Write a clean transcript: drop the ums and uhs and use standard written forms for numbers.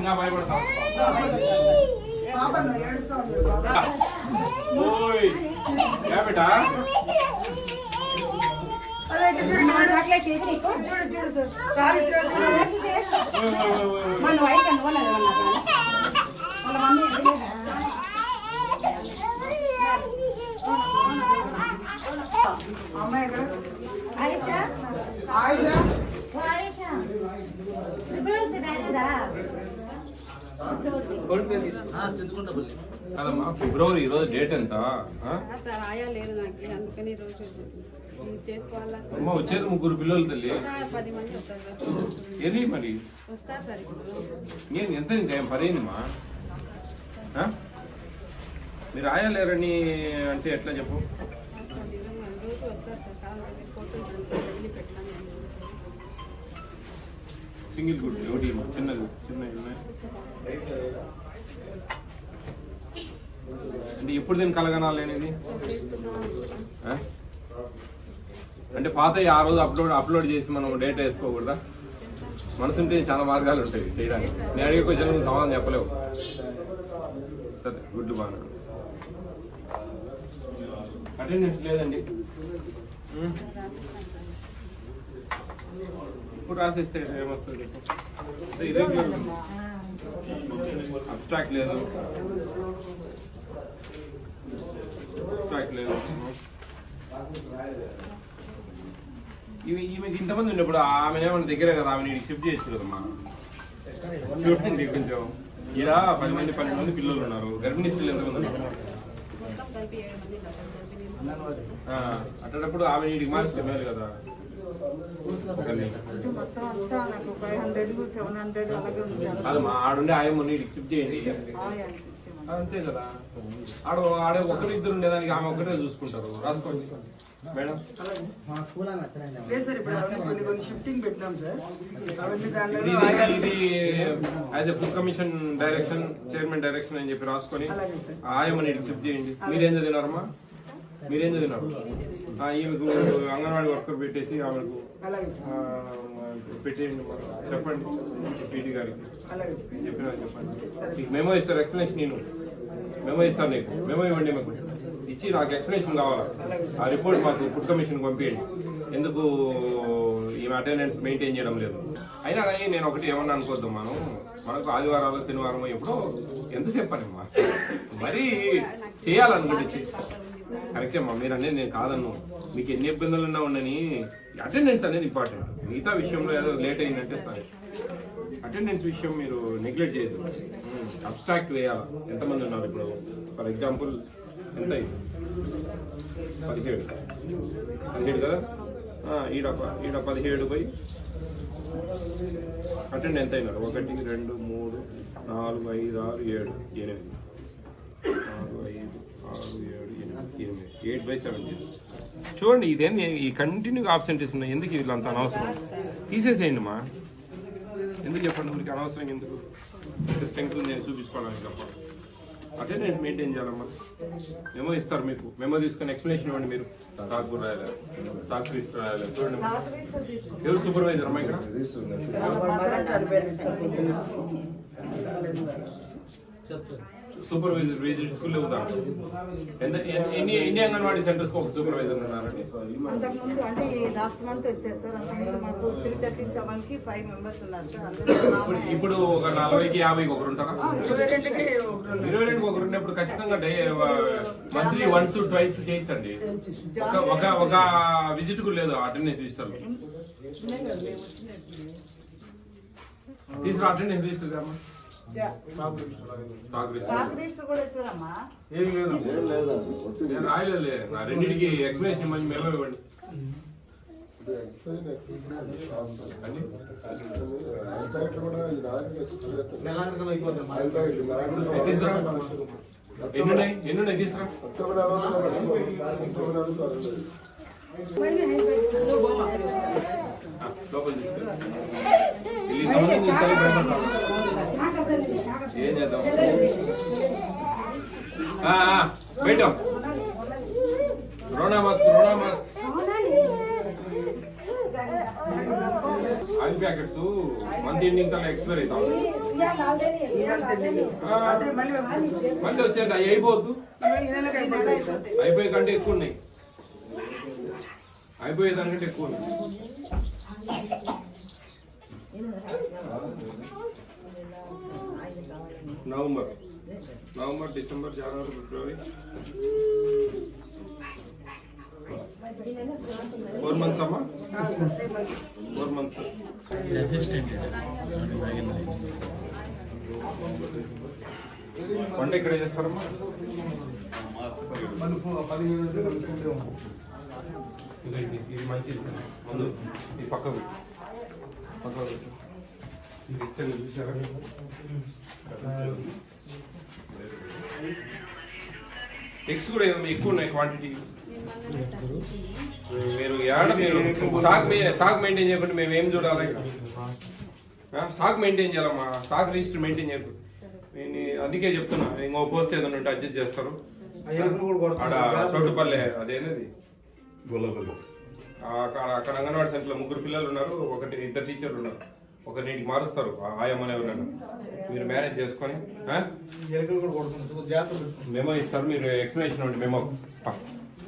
ఇంకా భయపడతావు బేటా కదమ్మా ఫిబ్రవరి ఈరోజు డేట్ ఎంత అమ్మ వచ్చేది 3 పిల్లలు తల్లి ఏది మరి నేను ఎంత ఇంకా ఏం పదైందమ్మా మీరు ఆయాలేరని అంటే ఎట్లా చెప్పు సింగిల్ గుడ్ ఒకటి చిన్నది అంటే ఎప్పుడు దీన్ని కలగనాలేనిది అంటే పాత ఆ రోజు అప్లోడ్ చేసి మనం డేటా వేసుకోకూడదా మనసుంటే చాలా మార్గాలు ఉంటాయి చేయడానికి నేను అడిగే క్వశ్చన్ సమాధానం చెప్పలేవు సరే గుడ్ బాగా అటెండెన్స్ లేదండి ఇప్పుడు రాసేస్తే ఏమొస్తుంది ఇరెగ్యులర్ అబ్స్ట్రాక్ట్ లేదు ఈమెకి ఇంతమంది ఉన్నప్పుడు ఆమెనేమన్నా దగ్గరే కదా ఆమె నీకు షిఫ్ట్ చేసి కదమ్మా చూడండి కొంచెం ఇలా 10 మంది 12 మంది పిల్లలు ఉన్నారు గర్భిణీ స్త్రీలు ఎంతమంది ఉన్నారు అట్టప్పుడు ఆమె నీటికి మార్చి మేలు కదా అదమ్మా ఆడుండే ఆయమ్మ నీటికి షిఫ్ట్ చేయండి అంతే కదా ఆడే ఒకరిద్దరు ఉండేదానికి ఆమె ఒక్కటే చూసుకుంటారు రాసుకోండి మేడం ఇది as a food commission direction chairman direction అని చెప్పి రాసుకొని ఆయమ్మ నీటికి షిఫ్ట్ చేయండి మీరేం చదివినారమ్మా మీరేం చదివినారు ఈమెకు అంగన్వాడీ వర్కర్ పెట్టేసి ఆమెకు పెట్టేయండి చెప్పండి పీటీ గారికి చెప్పినా చెప్పండి మెమో ఇస్తారు ఎక్స్ప్లెనేషన్ నేను మెమో ఇస్తాను నీకు మెమో ఇవ్వండి మాకు ఇచ్చి నాకు ఎక్స్ప్లెనేషన్ కావాలా ఆ రిపోర్ట్ మాకు ఫుడ్ కమిషన్ పంపించండి ఎందుకు ఈమె అటెండెన్స్ మెయింటైన్ చేయడం లేదు అయినా కానీ నేను ఒకటి ఏమన్నా అనుకోద్దాం మనకు ఆదివారాలు శనివారం ఎప్పుడో ఎంతసేపు పని అమ్మా మరీ చేయాలనుకుంటే కరెక్టే అమ్మా మీరు అనేది నేను కాదన్ను మీకు ఎన్ని ఇబ్బందులున్నా ఉండని అటెండెన్స్ అనేది ఇంపార్టెంట్ మిగతా విషయంలో ఏదో లేట్ అయిందంటే సరే అటెండెన్స్ విషయం మీరు నెగ్లెక్ట్ చేయదు అబ్స్ట్రాక్ట్ వేయాలి ఎంతమంది ఉన్నారు ఇప్పుడు ఫర్ ఎగ్జాంపుల్ ఎంత అయింది 17 కదా ఈడ 17 పోయి అటెండ్ ఎంత అయినారు 1 2 3 4 5 6 7 8 4 5 6 7 8/17 చూడండి ఇదేంది ఈ కంటిన్యూగా ఆబ్సెంటీస్ ఉన్నాయి ఎందుకు వీళ్ళంత అనవసరం తీసేసేయండి మా ఎందుకు చెప్పండి మీకు అనవసరం ఎందుకు స్ట్రెంగ్త్ ఉంది నేను చూపించుకోవడానికి తప్ప అటెండెన్స్ మెయింటైన్ చేయాలమ్మా మెమో ఇస్తారు మీకు మెమో తీసుకొని ఎక్స్ప్లెనేషన్ ఇవ్వండి మీరు తాకూర రాయాలి తాకు రిజిస్టర్ రాయాలి చూడండి ఎవరు సూపర్వైజర్ అమ్మా ఇక్కడ సూపర్వైజర్ విజిట్ స్కూల్లో అవుతాను ఎన్ని అంగన్వాడీ సెంటర్స్ ఒక సూపర్వైజర్ ఉన్నారండి అంతకుముందు అంటే లాస్ట్ మంత్ వచ్చారు సార్ అంతకుముందు మాకు 337 కి 5 మెంబర్స్ ఉన్నారు సార్ ఇప్పుడు ఒక 40కి 50కి ఒకరు ఉంటారా 22కి ఒకరు ఉన్నప్పుడు ఖచ్చితంగా మంత్లీ వన్స్ ట్వైస్ చేయొచ్చండి ఒక విజిట్ కూడా లేదు అటెండెన్స్ రిజిస్టర్ తీసుకురా అటెండెన్స్ రిజిస్టర్ అమ్మా రాయలేదులే నా రెండింటికి ఎక్స్ప్లెనేషన్ ఇవ్వండి మేము ఇవ్వండి ఎన్నున్నాయి తీసుకురా లోపల తీసుకెళ్ళి ఏం చేద్దాం బయట రోనా మత్ ఆయిల్ ప్యాకెట్స్ మంత్ ఎండింగ్ కల్లా ఎక్స్పైర్ అవుతాం అంటే మళ్ళీ వస్తుంది. మళ్ళీ వచ్చాక అవి అయిపోవద్దు, ఈ నెలకి అయిపోతుంది సార్. అయిపోయే కంటే ఎక్కువ ఉన్నాయి, అయిపోయే దానికంటే ఎక్కువ ఉన్నాయి. నవంబర్, డిసెంబర్, జనవరి, ఫిబ్రవరి 4 months అమ్మా, 4 months. వంట ఇక్కడ చేస్తారమ్మా? ఇది మంచిది ముందు, ఇది పక్కకు ఇది ఇచ్చాను చూసారా? ఎగ్స్ కూడా ఏదో ఎక్కువ ఉన్నాయి క్వాంటిటీ. మీరు ఏడ మీరు స్టాక్ మెయింటైన్ చేయకుండా మేము ఏం చూడాలి? స్టాక్ మెయింటైన్ చేయాలమ్మా, స్టాక్ రిజిస్టర్ మెయింటైన్ చేయకు. నేను అందుకే చెప్తున్నా, ఇంకో పోస్ట్ ఏదైనా ఉంటే అడ్జస్ట్ చేస్తారు. ఆడ చోటుపల్లె అదేనది అక్కడ అంగన్వాడీ సెంటర్లో 3 పిల్లలు ఉన్నారు, 2 టీచర్లు ఉన్నారు. ఒకరిని మారుస్తారు ఆయమ్మనే ఉన్నారు. మీరు మేనేజ్ చేసుకొని మెమో ఇస్తారు, మీరు ఎక్స్ప్లెనేషన్ ఇవ్వండి. మెమో